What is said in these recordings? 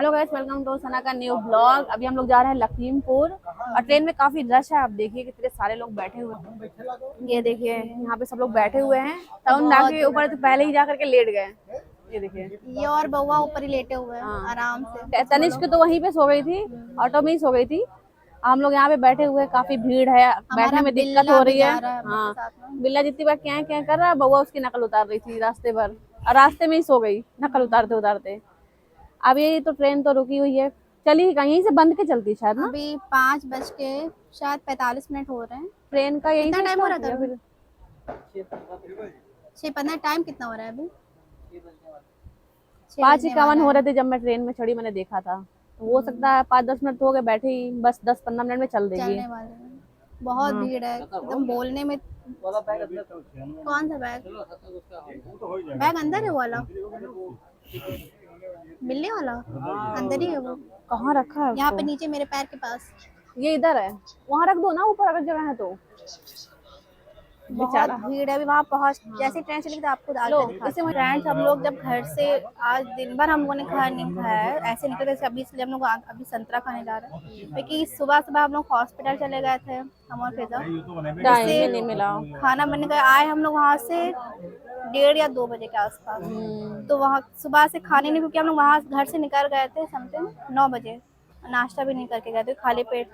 Hello guys, welcome to सना का new blog. अभी हम लोग जा रहे हैं लखीमपुर और ट्रेन में काफी रश है। आप देखिए कितने सारे लोग बैठे हुए हैं। ये देखिए यहाँ पे सब लोग बैठे हुए हैं। टाउन के ऊपर तो पहले ही जा करके लेट गए। ये देखिए ये और बउआ ऊपर ही लेटे हुए हैं। हाँ। आराम से। तनिष्क तो वहीं पे सो गई थी, ऑटो में ही सो गई थी। हम लोग यहाँ पे बैठे हुए, काफी भीड़ है, बैठने में दिक्कत हो रही है। हाँ, बिल्ला जितनी बार क्या कर रहा है, बउआ उसकी नकल उतार रही थी रास्ते भर और रास्ते में ही सो गई नकल उतारते उतारते। अब ये तो ट्रेन तो रुकी हुई है, चली कहीं से बंद के चलती शायद ना। अभी 5 बज के शायद 45 मिनट हो रहे हैं। ट्रेन का यही कितना टाइम हो रहा या था? फिर 6:15। टाइम कितना हो रहा है अभी? 5:51 हो रहे थे जब मैं ट्रेन में चढ़ी, मैंने देखा था। तो हो सकता है 5-10 मिनट तो हो गए बैठे ही, बस 10-15 मिनट में चल देगी। चलने वाले हैं। बहुत भीड़ है एकदम बोलने में। कौन सा बैग? बैग अंदर है वो वाला, मिलने वाला अंदर ही है वो। कहाँ रखा है यहाँ पे उसको? नीचे मेरे पैर के पास। ये इधर है, वहाँ रख दो ना ऊपर अगर जगह है तो। बहुत भीड़ है अभी वहाँ पहुँच। जैसे ट्रेन चलेगी तो आपको आगे फ्रेंड्स, हम लोग जब घर से आज दिन भर हम लोगों ने खाना नहीं खाया है, ऐसे निकले थे अभी, इसलिए हम लोग अभी संतरा खाने जा रहे हैं। क्योंकि सुबह सुबह हम लोग हॉस्पिटल चले गए थे, हम और फिजा टाइम नहीं मिला। खाना बनने गए। आए हम लोग वहाँ से 1:30 या 2 बजे के आसपास। तो वहाँ सुबह से खाने नहीं, क्योंकि हम लोग वहाँ घर से निकल गए थे समथिंग 9 बजे। नाश्ता भी नहीं करके गए थे, खाली पेट।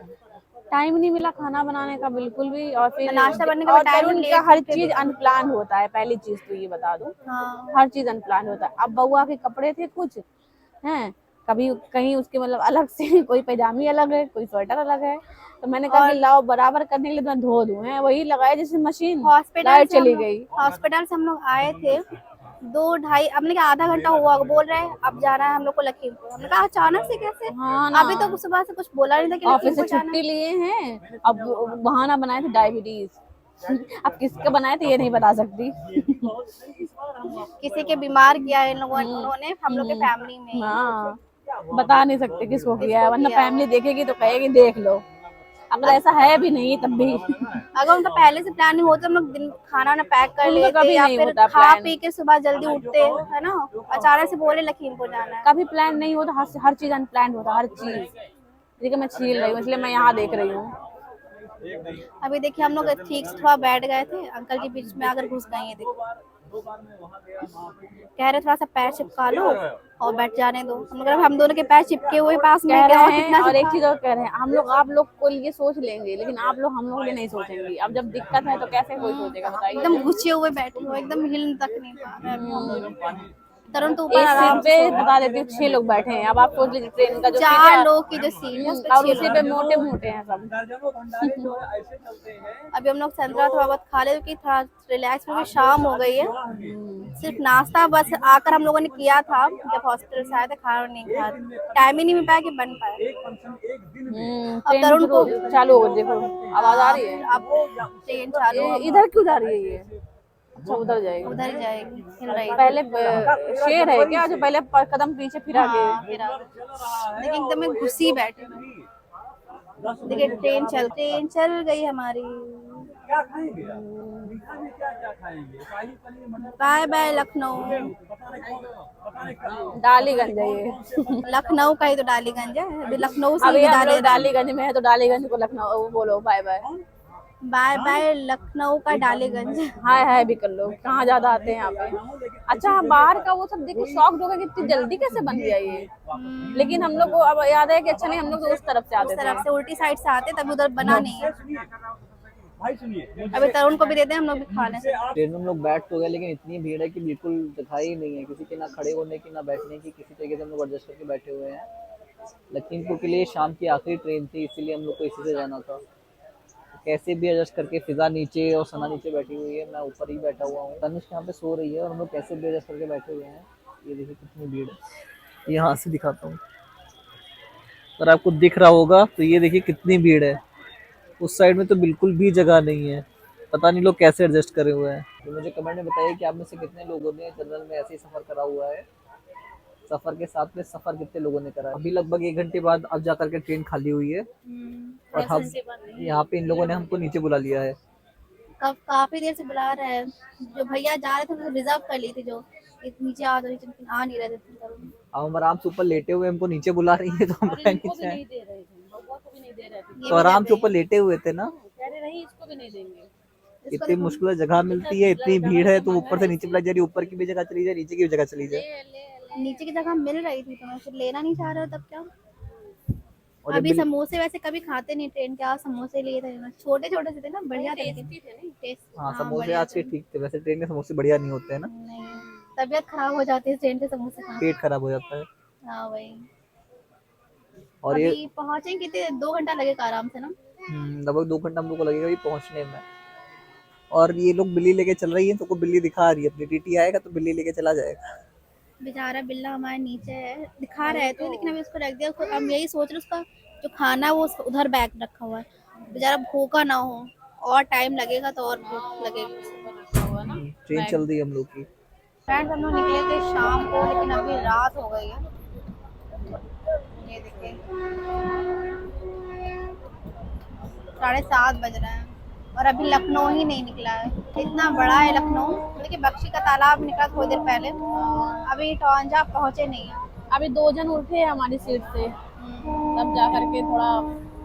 टाइम नहीं मिला खाना बनाने का बिल्कुल भी। और फिर नाश्ता बनने का और टाइम तरुण का हर चीज अनप्लान होता है, पहली चीज तो ये बता दूं। हाँ। हर चीज अनप्लान होता है। अब बउआ के कपड़े थे कुछ हैं, कभी कहीं उसके मतलब अलग से कोई पैजामी अलग है, कोई स्वेटर अलग है। तो मैंने कहा कि लाओ बराबर करने के लिए मैं धो दूं। है वही लगाया जैसे मशीन, लाइट चली गई। हॉस्पिटल से हम लोग आए थे 2-2:30, हमने कहा आधा घंटा हुआ, बोल रहे हैं अब जाना है हम लोग को लखीमपुर। हमने कहा अचानक से कैसे? हाँ ना, अभी तो सुबह से कुछ बोला नहीं था कि ऑफिस से लखीमपुर जाना छुट्टी लिए हैं। अब बहाना बनाए थे डायबिटीज। अब किसका बनाए थे ये नहीं बता सकती। किसी के बीमार किया है इन लोगों उन्होंने, हम लोग के फैमिली में। हाँ, बता नहीं सकते किसको किया है, वरना किया है। फैमिली देखेगी तो कहेगी देख लो। अगर ऐसा है भी नहीं तब भी। अगर उनका पहले से प्लान नहीं होता, हम लोग दिन खाना ना पैक कर उनका लेते कभी या नहीं फिर होता खा प्लान। पी के सुबह जल्दी उठते, है ना। अचानक से बोले लखीमपुर जाना है। कभी प्लान नहीं होता, हर चीज अनप्लान होता, हर चीज। देखिए मैं छील रही हूँ इसलिए मैं यहाँ देख रही हूँ। अभी देखिए हम लोग ठीक से थोड़ा बैठ गए थे, अंकल जी बीच में आकर घुस गए। ये देखो कह रहे थोड़ा सा पैर चिपका लो और बैठ जाने दो। हम दोनों के पैर चिपके हुए पास में कह क्या, रहे और हैं। कितना और एक चीज और कह रहे हैं, हम लोग आप लोग को लिए सोच लेंगे लेकिन आप लोग हम लोग लिए नहीं सोचेंगे। अब जब दिक्कत है तो कैसे कोई सोचेगा बताइए। एकदम घुसे हुए बैठे हो, एकदम हिल तक नहीं पा रहे अभी हम लोग। तरुण तो ऊपर एक आराम सीट पे से बता देती हूँ 6 लोग बैठे हैं। अब आप सोच लीजिए ट्रेन का जो सीट 4 है, लोग की जो सीट है उस पे और 6 उसी पे लोग। मोटे मोटे हैं सब। अभी हम लोग संतरा थोड़ा बहुत खा ले, क्योंकि थोड़ा रिलैक्स, क्योंकि शाम हो गई है। सिर्फ नाश्ता बस आकर हम लोगों ने किया था, जब हॉस्पिटल से आए थे खाना नहीं खाया, टाइम ही नहीं मिल पाया कि बन पाए। अब ट्रेन तरुण को चालू हो, देखो आवाज आ रही है। अब ट्रेन चालू, इधर क्यों जा रही है ये? अच्छा उधर जाएगी। उधर ही जाएगी, हिल रही है। पहले शेर है क्या जो पहले कदम पीछे फिरा के? हाँ, देखिए एकदम में घुसी बैठे हैं। देखिए ट्रेन चल गई हमारी। Bye bye Lucknow. डालीगंज है ये। लखनऊ का ही तो डालीगंज है, अभी लखनऊ से अभी ही हम लोग डालीगंज में है तो डालीगंज को लखनऊ बोलो। Bye bye. Bye bye Lucknow का डालीगंज। हाय हाय भी कर लो। कहाँ ज्यादा आते हैं यहाँ पे। अच्छा बाहर का वो सब देख के शॉक हो गया कि इतनी जल्दी कैसे बन गया ये। लेकिन हम लोग को अब याद है कि अच्छा नहीं, हम लोग तो उस तरफ से आते उस थे। तरफ से उल्टी साइड से आते, तभी उधर बना नहीं है। अभी तरुण को भी देते हैं, हम लोग भी खा लें। ट्रेन में हम लोग बैठ तो गए लेकिन इतनी भीड़ है कि बिल्कुल दिखाई ही नहीं है किसी के, ना खड़े होने की ना बैठने की। किसी तरीके से हम लोग एडजस्ट करके बैठे हुए हैं। लखीमपुर के लिए शाम की आखिरी ट्रेन थी, इसीलिए हम लोग को इसी से जाना था। कैसे भी एडजस्ट करके फिजा नीचे और सना नीचे बैठी हुई है, मैं ऊपर ही बैठा हुआ हूँ। तनुष यहाँ पे सो रही है और हम लोग कैसे भी एडजस्ट करके बैठे हुए हैं। ये देखिए कितनी भीड़ है, यहाँ से दिखाता हूँ अगर आपको दिख रहा होगा तो। ये देखिए कितनी भीड़ है, उस साइड में तो बिल्कुल भी जगह नहीं है। पता नहीं लोग कैसे एडजस्ट करे हुए हैं। तो मुझे कमेंट में बताइए कि आप में से कितने लोगों ने जनरल में ऐसे ही सफर करा हुआ है। सफर के साथ में सफर कितने लोगों ने करा है। अभी लगभग 1 घंटे बाद अब जाकर के ट्रेन खाली हुई है और हम यहाँ पे इन लोगों ने हमको नीचे बुला लिया है। काफी देर से बुला रहे हैं। जो भैया जा रहे थे, रिजर्व कर ली थी जो नीचे आ रही थी लेकिन आ नहीं रहे थे तरुण। हम आराम से ऊपर लेटे हुए, हमको नीचे बुला रही है तो हम अरे नीचे इनको भी आए। नहीं दे रहे थे, बबुआ को भी नहीं दे रहे थे। ये तो भी आराम कर से रही ऊपर है। लेटे हुए थे ना। कह रहे नहीं इसको भी नहीं देंगे। इतनी मुश्किल से जगह मिलती है, इतनी भीड़ है, तो ऊपर से नीचे बुलाई जा रही है, ऊपर की भी जगह चली जाए, नीचे की भी जगह चली जाए। नीचे की जगह मिल रही थी तो मैं फिर लेना नहीं चाह रहे हो तब क्या। और ये अभी समोसे वैसे कभी खाते नहीं ट्रेन के, आज समोसे लिए थे छोटे छोटे से थे ना, बढ़िया थे लेकिन टेस्ट। हाँ, समोसे बढ़िया आज के थे। ठीक थे, वैसे ट्रेन के समोसे बढ़िया नहीं होते हैं ना, नहीं, तबीयत खराब हो जाती है ट्रेन के समोसे खा के। पेट खराब हो जाता है। हाँ वही। और ये अभी पहुंचे कितने 2 घंटा लगेगा आराम से ना। लगभग 2 घंटा हम लोग को लगेगा ये पहुंचने में। और ये लोग बिल्ली लेके चल रही है, तो को बिल्ली दिखा रही है, अपनी टीटी आएगा तो बिल्ली लेके चला जाएगा। बेचारा बिल्ला हमारे नीचे है, दिखा रहे थे लेकिन अभी उसको रख दिया। हम यही सोच रहे उसका जो खाना है वो उधर बैग रखा हुआ है, बेचारा भूखा ना हो, और टाइम लगेगा तो और भूख लगेगी। ट्रेन चल रही है हम लोग की। फ्रेंड्स हम लोग निकले थे शाम को लेकिन अभी रात हो गई है। ये देखिए 7:30 बज रहे हैं और अभी लखनऊ ही नहीं निकला है। इतना बड़ा है लखनऊ, देखिए बख्शी का तालाब निकला थोड़ी देर पहले, अभी टोंजा पहुंचे नहीं है। अभी 2 जन उठे हैं हमारी सीट से, तब जा करके थोड़ा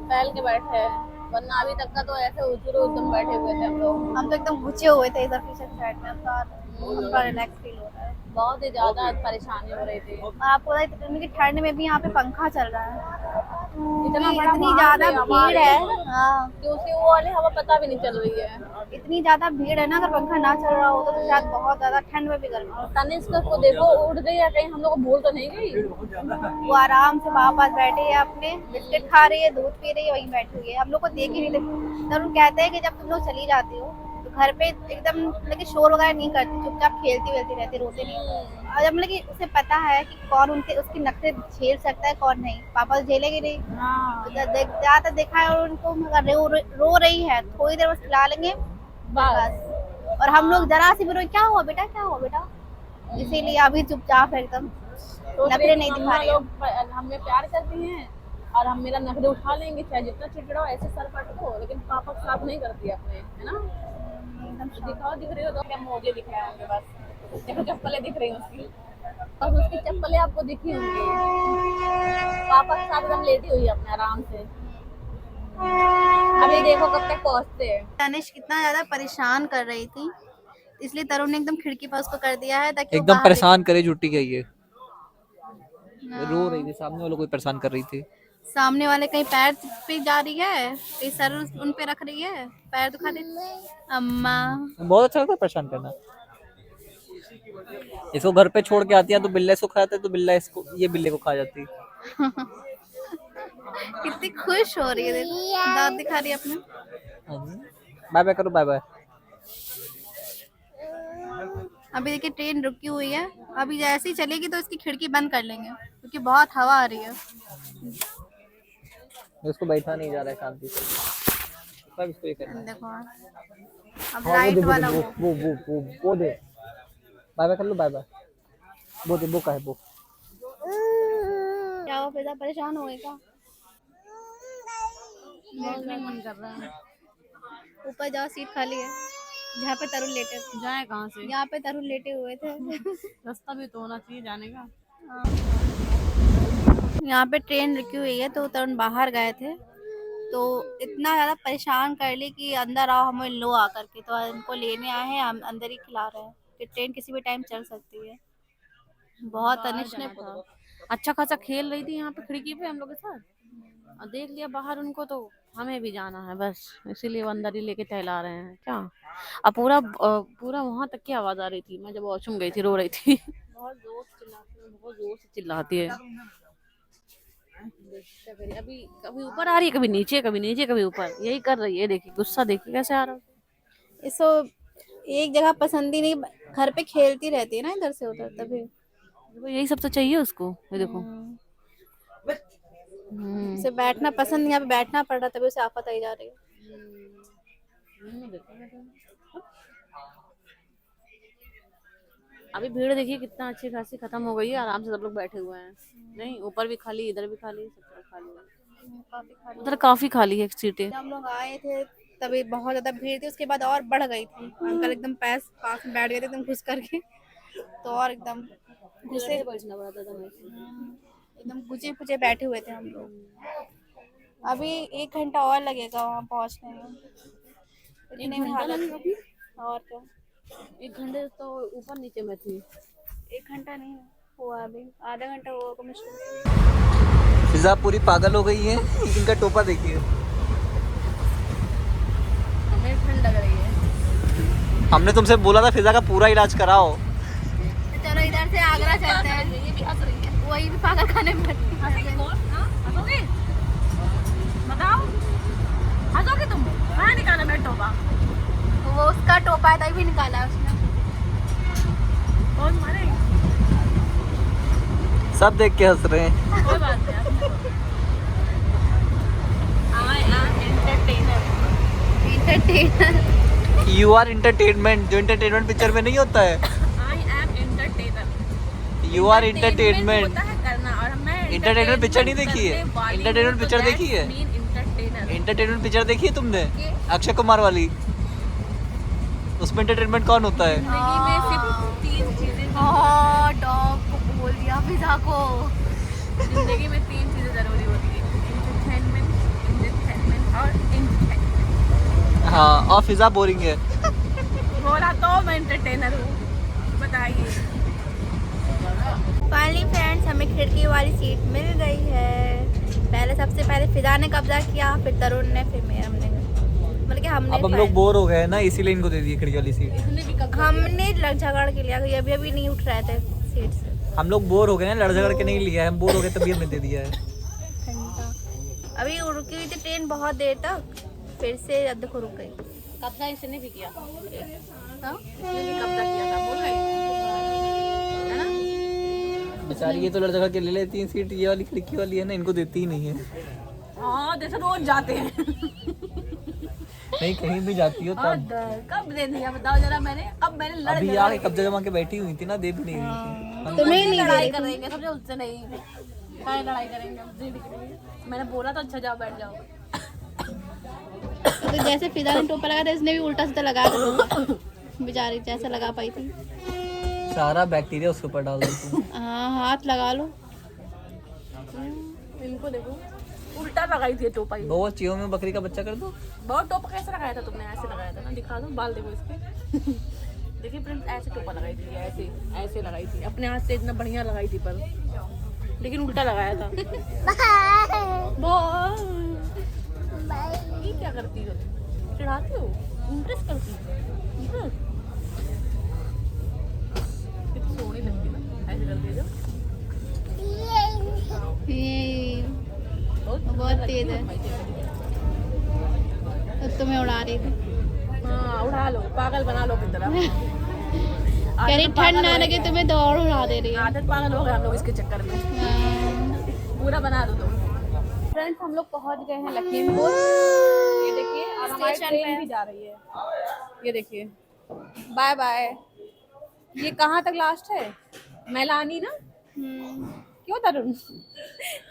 टहल के बैठे हैं, वरना अभी तक का तो ऐसे उजरू एकदम बैठे हुए थे हम लोग। हम तो एकदम घुचे हुए थे इधर पीछे साइड में, थोड़ा रिलैक्स फील हो रहा है। बहुत ही ज्यादा परेशानी हो रही थी। आपको इतनी की ठंड में भी यहाँ पे पंखा चल रहा है, इतना बड़ा इतनी माहौल ज्यादा है भीड़ हमारे, है। हाँ, कि उसकी वो वाली हवा पता भी नहीं चल रही है। इतनी ज्यादा भीड़ है ना, अगर पंखा ना चल रहा होता तो शायद बहुत ज्यादा ठंड में भी गर्मी होती। तनिष्क को देखो उठ गई है, कहीं हम लोग को भूल तो नहीं गई। वो आराम से पास बैठी है, अपने बिस्किट खा रही है, दूध पी रही है, वहीं बैठी हुई है, हम लोग को देख ही नहीं देखते। तरुण कहते हैं कि जब तुम लोग चली जाती हो तो घर पे एकदम मतलब कि शोर वगैरह नहीं करती, चुपचाप खेलती वेलती रहती, रोते नहीं। और जब मतलब कि उसे पता है कि कौन उनके उसकी नखरे झेल सकता है कौन नहीं, पापा तो झेलेंगे नहीं। हाँ तो ज्यादातर देखा है, और उनको अगर रो रही है थोड़ी देर बस खिला लेंगे बस। और हम लोग जरा सी भी रोए, क्या हुआ बेटा, क्या हुआ बेटा, इसीलिए अभी चुपचाप है एकदम, नखरे नहीं दिखा रही है। लोग हमें प्यार करती हैं और हम मेरा नखरे उठा लेंगे, चाहे जितना चिड़चिड़ाओ ऐसे सर पटको, लेकिन पापा के साथ नहीं करती अपने, है ना। दिखाओ, दिख रही हो तो क्या मोजे दिख रहे होंगे, बस देखो चप्पलें दिख रही हैं उसकी, और उसकी चप्पलें आपको दिखी होंगी। पापा के साथ एकदम लेटी हुई है अपने आराम से। अभी देखो कब तक पहुंचते हैं। तनिष कितना ज्यादा परेशान कर रही थी, इसलिए तरुण ने एकदम खिड़की पर उसको कर दिया है ताकि वो एकदम बाहर परेशान करे छुट्टी गई है, हाँ। रो रही थी, सामने वालों को परेशान कर रही थी। सामने वाले कहीं पैर पे जा रही है, कहीं सर उन पे रख रही है, पैर दुखा दे। अम्मा बहुत अच्छा लगता है परेशान करना। इसको घर पे छोड़ के आती है तो बिल्ला इसको खा जाता है, तो बिल्ला इसको, ये बिल्ले को खा जाती है। कितनी खुश हो रही है, देखो दांत दिखा रही है अपने। बाय बाय करो, बाय बाय। अभी देखिए ट्रेन रुकी हुई है, अभी जैसे ही चलेगी तो इसकी खिड़की बंद कर लेंगे क्योंकि बहुत हवा आ रही है। इसको बैठा नहीं जा रहा है शांति से, सब इसको ये करना है। देखो अब हाँ, लाइट वो दे, वाला वो दे, बाय बाय कर लो, बाय बाय। वो दे, वो का है वो। क्या हुआ, फिर परेशान हो गए क्या? बहुत नहीं मन कर रहा है। ऊपर जाओ, सीट खाली है जहाँ पे तरुण लेटे थे। जाए कहाँ से, यहाँ पे तरुण लेटे हुए थे। रास्ता भी तो होना चाहिए जाने का। यहाँ पे ट्रेन रुकी हुई है तो तरुण बाहर गए थे, तो इतना ज़्यादा परेशान कर ली कि अंदर आओ हमें लो आकर के, तो इनको लेने आए हैं, हम अंदर ही खिला रहे हैं कि ट्रेन किसी भी टाइम चल सकती है। बहुत तनिष ने अच्छा खासा खेल रही थी यहाँ पे खिड़की पे हम लोग के साथ, और देख लिया बाहर उनको, तो हमें भी जाना है बस, इसीलिए वो अंदर ही लेके टहला रहे हैं क्या। अब पूरा वहां तक की आवाज आ रही थी, मैं जब वॉशरूम गई थी रो रही थी। बहुत जोर से चिल्लाती है। अभी कभी ऊपर आ रही है, कभी नीचे, कभी नीचे, कभी ऊपर, यही कर रही है। देखिए गुस्सा देखिए कैसे आ रहा है। इसको एक जगह पसंद ही नहीं, घर पे खेलती रहती है ना इधर से उधर, तभी यही सब तो चाहिए उसको। ये देखो उसे बैठना पसंद नहीं, यहाँ पे बैठना पड़ रहा, तभी उसे आफत आई जा रही है। अभी भीड़ देखिए कितना अच्छी खासी खत्म हो गई है, आराम से सब लोग बैठे हुए हैं। नहीं ऊपर भी खाली, इधर भी खाली, सब तरफ खाली है। उधर काफी खाली है सीटें। जब हम लोग आए थे तभी बहुत ज्यादा भीड़ थी, उसके बाद और बढ़ गई थी। अंकल एकदम पास में बैठ गए थे एकदम घुस करके, तो और एकदम घुसे बैठना पड़ता था हमें। एकदम गुजे पुजे बैठे हुए थे हम लोग। अभी 1 घंटा और लगेगा वहाँ पहुँचने में। इतने में हालत अभी और क्या 1 घंटे तो ऊपर नीचे में थी। 1 घंटा नहीं हुआ, अभी आधा घंटा हुआ मुश्किल से। फिजा पूरी पागल हो गई है, इनका टोपा देखिए। हमें ठंड लग रही है। हमने तुमसे बोला था फिजा का पूरा इलाज कराओ। तो चलो इधर से आगरा चलते हैं। ये भी हंस रही है, वही भी पागल खाने में हंसोगे? बताओ, हंसोगे तुम? कहाँ निकाला मैं टोपा? वो उसका टोपा है, तभी भी निकाला है उसने। कौन मारेगी? सब देख के हंस रहे हैं। कोई बात नहीं। I am entertainer. Entertainer. You are entertainment, जो इंटरटेनमेंट पिक्चर में नहीं होता है। I am entertainer. You are entertainment. होता है करना, और मैं Entertainment picture नहीं देखी है? करने वाली Entertainment हूँ, तो picture that's देखी है? mean entertainer. एंटरटेनमेंट पिक्चर देखी है तुमने? के? अक्षय कुमार वाली। उसमें एंटरटेनमेंट कौन होता है? जिंदगी में सिर्फ 3 चीजें, डॉग को बोल दिया फिजा को। जिंदगी में 3 चीजें जरूरी होती है, एंटरटेनमेंट और एंटरटेनमेंट। हाँ, और फिजा बोरिंग है। बोला तो मैं एंटरटेनर हूँ, बताइए। फाइनली फ्रेंड्स, हमें खिड़की वाली सीट मिल गई है। पहले सबसे पहले फिजा ने कब्जा किया, फिर तरुण ने, फिर मैं, हमने मतलब कि हमने अब हम लोग बोर हो गए ना, इसीलिए इनको दे दी खिड़की वाली सीट। इसने भी कब हमने लड़ झगड़ के लिया, अभी अभी नहीं उठ रहे थे सीट से। हम लोग बोर हो गए ना, लड़ झगड़ के नहीं लिया है, हम बोर हो गए तभी हमने दे दिया है। घंटा अभी रुकी हुई थी ट्रेन बहुत देर तक, फिर से देखो रुक गई। कब्जा इसने भी किया, हाँ? इसने भी कब्जा किया था, बोल गई है ना। बेचारी ये तो लड़ झगड़ के ले लेती है सीट, ये वाली खिड़की वाली है ना, इनको देती ही नहीं है। हाँ, जैसे रोज जाते हैं। नहीं, कहीं भी जाती हो तब। कब दे दिया बताओ जरा, कब मैंने लड़ अभी यार कब्जा जमा के बैठी हुई थी ना, दे भी नहीं रही थी। तुम्हें नहीं लड़ाई करेंगे सबसे, उससे नहीं क्या लड़ाई करेंगे उससे भी। मैंने बोला तो अच्छा जाओ, बैठ जाओ। तो जैसे फिजा ने टोपा लगा था, इसने भी उल्टा सीधा लगा था बेचारी, जैसे लगा पाई थी। सारा बैक्टीरिया उसके ऊपर डाल दो। हाँ, हाथ लगा लो। इनको देखो, उल्टा लगाई थी टोपा ही। बहुत चीहों में बकरी का बच्चा कर दो। बहुत टोपा कैसे लगाया था तुमने? ऐसे लगाया था ना, दिखा दो बाल देखो इसके। देखिए फ्रेंड्स, ऐसे टोपा लगाई थी, ऐसे ऐसे लगाई थी, अपने हाथ से इतना बढ़िया लगाई थी, पर लेकिन उल्टा लगाया था। ये क्या करती हो? चिढ़ाती हो? इंप्रेस करती हो? कितनी सोहनी लगती ना, ऐसे करती है जो। बहुत तेज है, तो तुम्हें उड़ा रही थी। हाँ, उड़ा लो, पागल बना लो की तरह। कह रही ठंड ना लगे तुम्हें, तो और उड़ा दे रही है। आदत पागल हो गए हम लोग इसके चक्कर में, हाँ। पूरा बना दो तुम। फ्रेंड्स, हम लोग पहुंच गए हैं लखीमपुर। ये देखिए, और हमारी स्टेशन ट्रेन पे। भी जा रही है। ये देखिए, बाय बाय। ये कहाँ तक लास्ट है? मैलानी ना? क्यों तरुण?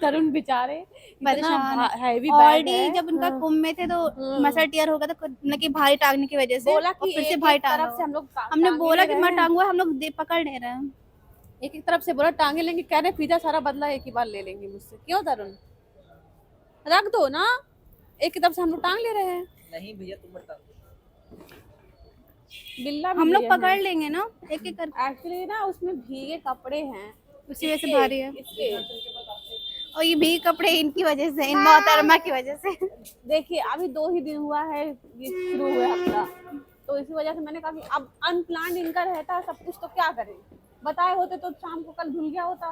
तरुण बेचारे इतना परेशान हैवी बैग ऑलरेडी है। जब उनका कुंभ में थे तो मसल टीयर हो गया था, न कि भारी टांगने की वजह से, बोला और कि फिर से एक भारी एक टांगा तरफ से हम लोग हमने टांगे बोला ले कि रहे मैं हैं। टांगूंगा, हम लोग पकड़ नहीं रहे हैं। एक तरफ से बोला टांगे लेंगे, कह रहे पिज्जा सारा बदला एक ही बार ले लेंगे मुझसे। क्यों तरुण? रख दो ना, एक ही तरफ से हम लोग टांग ले रहे हैं। नहीं भैया, तुम बता। बिल्ला भी हम लोग लिए पकड़ हैं। लेंगे ना एक एक करके, एक्चुअली ना उसमें भीगे कपड़े हैं, उसी वजह से भारी है। इसके। और ये भी कपड़े इनकी वजह से, इन मोहतरमा की वजह से। देखिए, अभी 2 ही दिन हुआ है ये शुरू हुए हफ्ता, तो इसी वजह से मैंने कहा कि अब अनप्लान्ड इनका रहता है सब कुछ, तो क्या करें? बताए होते तो शाम को कल धुल गया होता,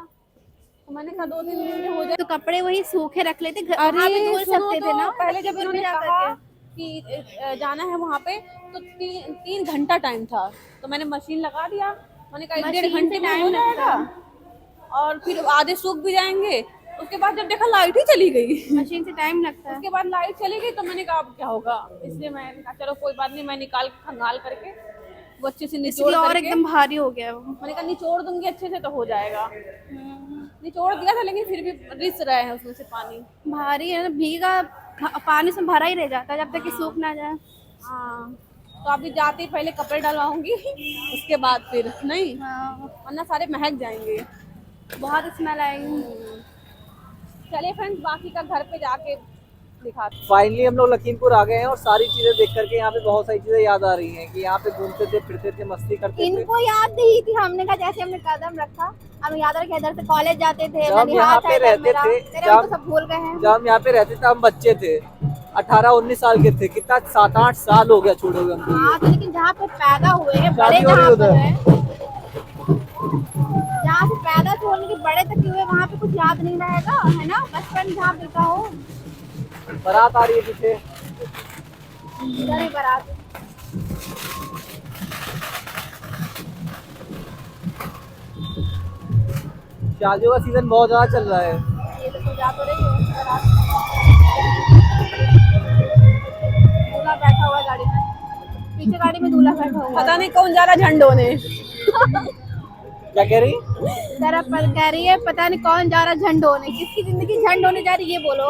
तो मैंने कहा 2-3 दिन में हो जाए। तो कपड़े वही सूखे रख लेते, वहाँ भी धुल सुनो सकते थे तो, ना। पहले जब इन्होंने जा कहा करके। कि जाना है वहाँ पे, तो 3 घंटा टाइम था, तो मैंने मशीन लगा दिया। मैंने कहा 1-1.5 मशीन घंटे से में टाइम हो लगता जाएगा, और फिर आधे सूख भी जाएंगे। उसके बाद जब देखा लाइट ही चली गई। मशीन से टाइम लगता है। उसके बाद लाइट चली गई, तो मैंने कहा अब क्या होगा, इसलिए मैंने कहा चलो कोई बात नहीं, मैं निकाल के खंगाल करके वो अच्छे से निचोड़ इसलिए और करके, एकदम भारी हो गया वो। मैंने कहा निचोड़ दूंगी अच्छे से तो हो जाएगा। निचोड़ दिया था, लेकिन फिर भी रिस रहे हैं उसमें से पानी। भारी है ना, भीगा पानी से भरा ही रह जाता है जब तक कि सूख ना जाए। हाँ, तो अभी जाते ही पहले कपड़े डलवाऊंगी उसके बाद फिर नहीं, हाँ, वरना सारे महक जाएंगे। बहुत स्मेल आएगी। चलिए फ्रेंड्स, बाकी का घर पे जाके दिखाते हैं। फाइनली हम लोग लखीमपुर आ गए हैं और सारी चीजें देख करके यहाँ पे बहुत सारी चीजें याद आ रही हैं कि यहाँ पे घूमते थे, फिरते थे, मस्ती करते थे। इनको याद नहीं थी, हमने कहा जैसे हमने कदम रखा, हमें याद रखा इधर से कॉलेज जाते थे, जब हम यहाँ पे रहते थे, तेरे हम तो सब भूल गए हैं। जब हम यहाँ पे रहते थे हम बच्चे थे, 18-19 साल के थे। कितना 7-8 साल हो गया छोड़े हुए हमको। हाँ, तो लेकिन जहाँ पे पैदा हुए हैं, बड़े शादी हो रही जहाँ उधर। पर हैं, जहाँ से पैदा से होने के बड़े तक हुए, वहाँ पे कुछ याद नहीं रहेगा, है ना। बचपन जहाँ बीता हो। बारात आ रही है पीछे। इधर ही बारात है। शादियों का सीजन बहुत ज्यादा चल रहा है। ये तो पूजा तो रही है बारात। दूल्हा बैठा हुआ है गाड़ी में, पीछे गाड़ी में दूल्हा बैठा हुआ है। पता नहीं कौन जा रहा झंड होने। क्या कह रही? जरा पर कह रही है पता नहीं कौन जा रहा झंड होने। किसकी जिंदगी झंड होने जा रही है ये बोलो।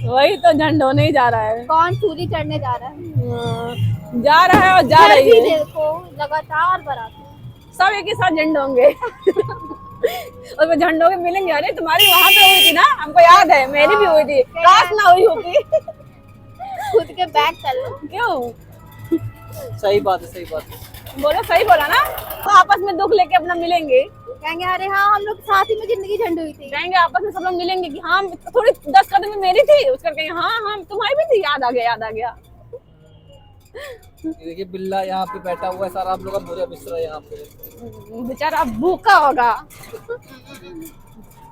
वही तो झंड होने ही जा रहा है। कौन सूली चढ़ने जा रहा है। जा रहा है और जा इधर रही भी है। देखो लगातार बारात है। सब एक ही साथ झंड होंगे। और वो झंडों के मिलेंगे। अरे तुम्हारी वहां पे हुई थी ना, हमको याद है, मेरी भी हुई थी, काश ना हुई होती। खुद के बैग कर लो। क्यों? सही बात है, सही बात है। बोलो, सही बोला ना। तो आपस में दुख लेके अपना मिलेंगे, कहेंगे अरे हाँ हम लोग साथ ही में जिंदगी झंड हुई थी। कहेंगे आपस में सब लोग मिलेंगे कि हाँ थोड़ी 10 कदम में मेरी थी, उसका कहेंगे हाँ हाँ तुम्हारी भी थी, याद आ गया, याद आ गया। ये देखिए बिल्ला यहाँ पे बैठा हुआ है, सारा आप लोग का भूरा बिस्तरा यहाँ पे। बेचारा भूखा होगा।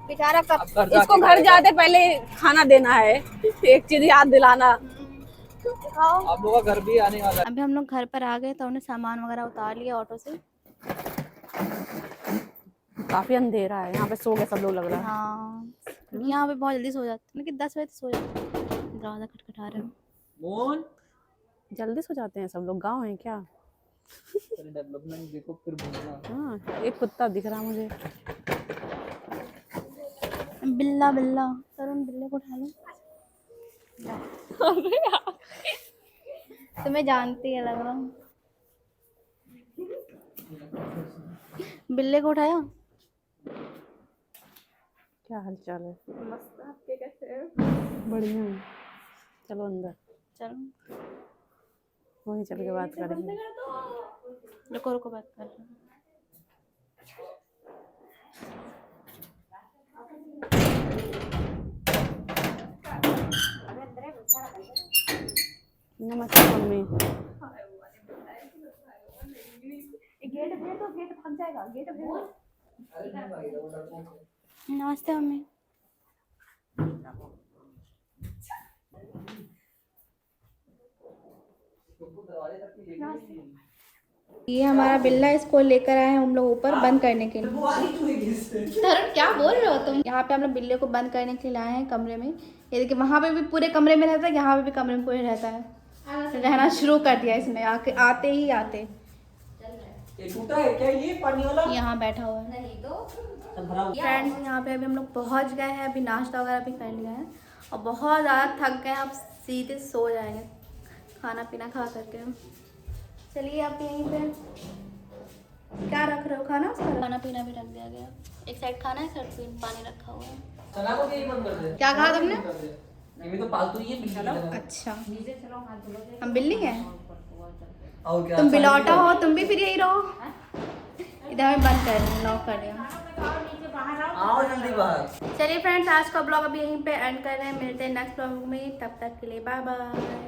बेचारा कब अब घर जाके इसको घर खाएगा। जाते पहले खाना देना है, एक चीज याद दिलाना। आप लोग का घर भी आने वाला है। अभी हम लोग घर पर आ गए तो हमने सामान वगैरह उतार लिया ऑटो से। काफी अंधेरा है यहाँ पे, सो गए सब लोग लग रहा है। हाँ, यहाँ पे बहुत जल्दी सो जाते हैं, लेकिन 10 बजे तो सो जाते हैं। दरवाजा खटखटा रहे हैं। मोहन जल्दी सो जाते हैं सब लोग, गाँव है क्या? डेवलपमेंट देखो फिर भूलना। हाँ, एक कुत्ता दिख रहा मुझे। बिल्ला बिल्ला तरुण, बिल्ले को उठा लो। तुम्हें जानती है लग रहा। बिल्ले को उठाया। क्या हाल चाल है? मस्त, आपके कैसे हैं? बढ़िया है। चलो अंदर, चलो वहीं चल के बात करेंगे। रुको रुको बात कर रहे हैं। नमस्ते मम्मी। गेट दे तो गेट फंस जाएगा। गेट दे दो। नमस्ते मम्मी। ये हमारा बिल्ला, इसको लेकर आए हैं हम लोग ऊपर बंद करने के लिए। तरुण क्या बोल रहे हो तुम? यहाँ पे हम लोग बिल्ले को बंद करने के लिए लाए हैं कमरे में। ये देखिए वहाँ पे भी पूरे कमरे में रहता है, यहाँ पे भी कमरे में पूरे रहता है। रहना शुरू कर दिया इसने आते ही आते। ये टूटा है क्या ये पानी वाला? यहाँ बैठा हुआ है। फ्रेंड्स यहाँ पे अभी हम लोग पहुँच गए हैं। अभी नाश्ता वगैरह भी कर लिया है और बहुत ज़्यादा थक गए हैं। अब सीधे सो जाएंगे खाना पीना खा करके। चलिए आप यहीं पे क्या रख रहे हो? खाना पीना भी रख दिया गया। एक साइड खाना है, एक साइड पानी रखा हुआ है। चना को भी बंद कर दे। क्या कहा तुमने? ये भी तो पालतू ही है बिल्ली। अच्छा, हम बिल्ली हैं, और क्या? तुम बिलौटा हो, तुम भी फिर यही रहो। इधर में बंद कर दिया, लॉक कर दिया। आओ जल्दी बाहर। चलिए फ्रेंड्स, आज का ब्लॉग अभी यहीं पे एंड कर रहे हैं। मिलते हैं नेक्स्ट ब्लॉग में, तब तक के लिए बाय बाय।